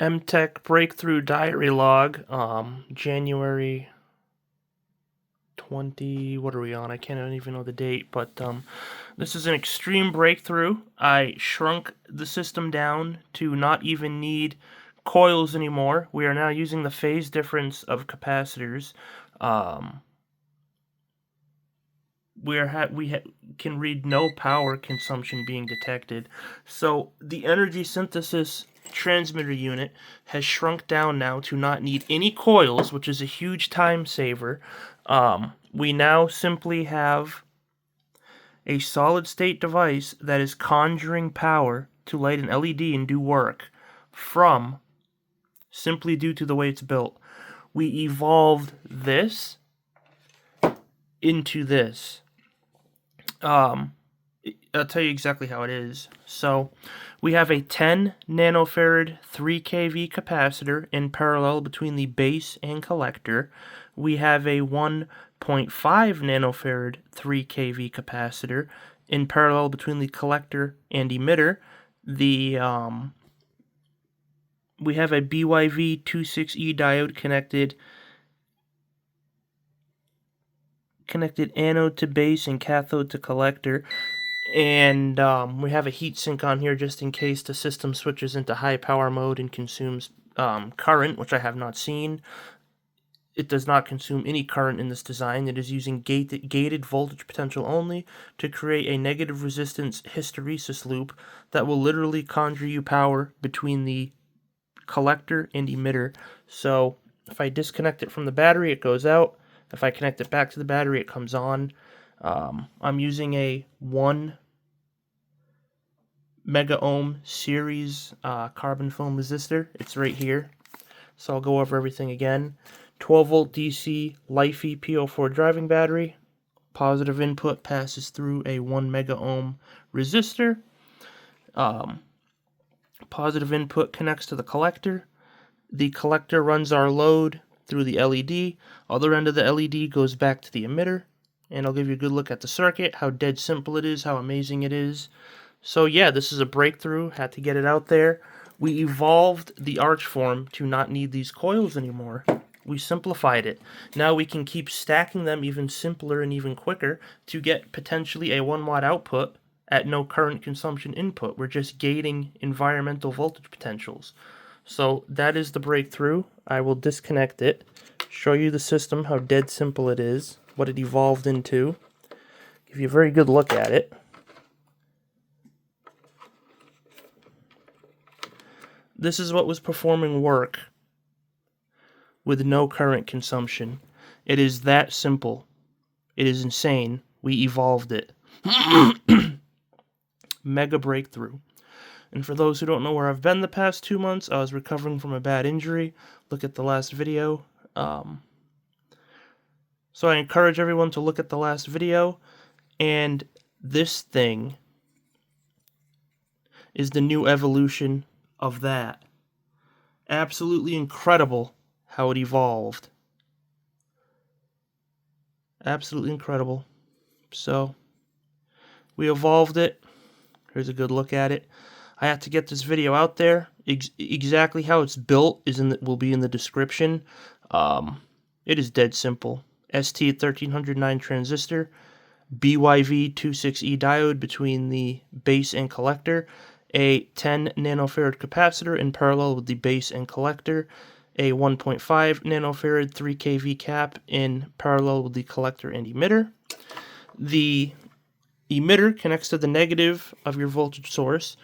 MTECH breakthrough diary log, January 20, what are we on? I can't even know the date, but this is an extreme breakthrough. I shrunk the system down to not even need coils anymore. We are now using the phase difference of capacitors. We can read no power consumption being detected. So the energy synthesis transmitter unit has shrunk down now to not need any coils, which is a huge time saver. We now simply have a solid state device that is conjuring power to light an LED and do work from simply due to the way it's built. We evolved this into this. I'll tell you exactly how it is. So we have a 10 nanofarad 3 kV capacitor in parallel between the base and collector. We have a 1.5 nanofarad 3 kV capacitor in parallel between the collector and emitter. We have a BYV26E diode connected anode to base and cathode to collector, and we have a heatsink on here just in case the system switches into high power mode and consumes current, which I have not seen. It does not consume any current in this design. It is using gated voltage potential only to create a negative resistance hysteresis loop that will literally conjure you power between the collector and emitter. So if I disconnect it from the battery, it goes out. If I connect it back to the battery, it comes on. I'm using a 1 mega ohm series carbon film resistor. It's right here. So I'll go over everything again. 12 volt DC Lifey P04 driving battery. Positive input passes through a 1 mega ohm resistor. Positive input connects to the collector. The collector runs our load through the LED. Other end of the LED goes back to the emitter, and I'll give you a good look at the circuit, how dead simple it is, how amazing it is. So yeah, this is a breakthrough. Had to get it out there. We evolved the arch form to not need these coils anymore. We simplified it. Now we can keep stacking them even simpler and even quicker to get potentially a 1 watt output at no current consumption input. We're just gating environmental voltage potentials. So that is the breakthrough. I will disconnect it, show you the system, how dead simple it is, what it evolved into, give you a very good look at it. This is what was performing work with no current consumption. It is that simple. It is insane. We evolved it. Mega breakthrough. And for those who don't know where I've been the past 2 months, I was recovering from a bad injury. Look at the last video. So I encourage everyone to look at the last video. And this thing is the new evolution of that. Absolutely incredible how it evolved. Absolutely incredible. So we evolved it. Here's a good look at it. I have to get this video out there. Exactly how it's built will be in the description. It is dead simple. ST1309 transistor, BYV26E diode between the base and collector, a 10 nanofarad capacitor in parallel with the base and collector, a 1.5 nanofarad 3 kV cap in parallel with the collector and emitter. The emitter connects to the negative of your voltage source.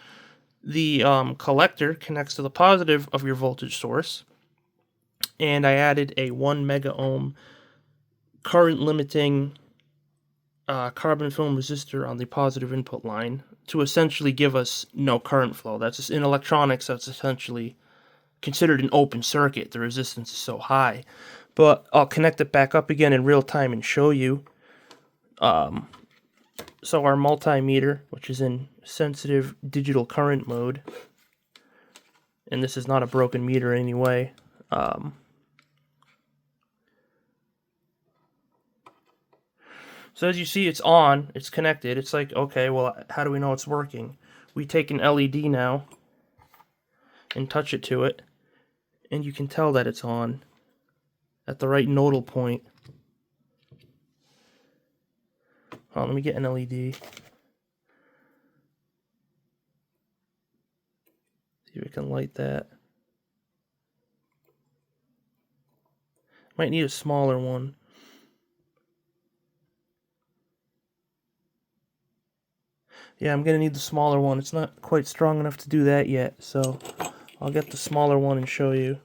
The collector connects to the positive of your voltage source. And I added a 1 mega ohm current limiting carbon film resistor on the positive input line to essentially give us no current flow. That's just, in electronics, that's essentially considered an open circuit. The resistance is so high. But I'll connect it back up again in real time and show you. So our multimeter, which is in sensitive digital current mode, and this is not a broken meter anyway. So as you see, it's on, it's connected. It's like, okay, well, how do we know it's working? We take an LED now and touch it to it, and you can tell that it's on at the right nodal point. Oh, let me get an LED. See if we can light that. Might need a smaller one. Yeah, I'm gonna need the smaller one. It's not quite strong enough to do that yet, so I'll get the smaller one and show you.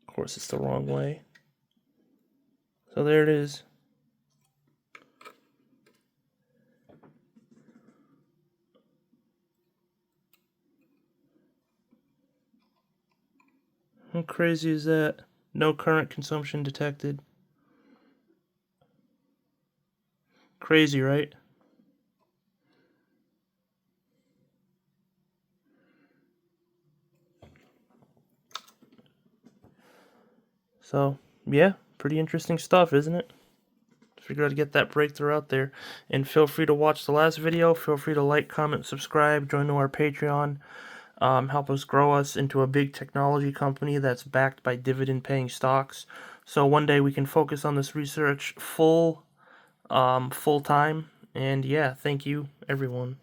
Of course, it's the wrong way. So there it is. How crazy is that? No current consumption detected. Crazy, right? So, yeah, pretty interesting stuff, isn't it? Figure out to get that breakthrough out there. And feel free to watch the last video. Feel free to like, comment, subscribe, join our Patreon. Help us grow us into a big technology company that's backed by dividend-paying stocks. So one day we can focus on this research full time. And yeah, thank you, everyone.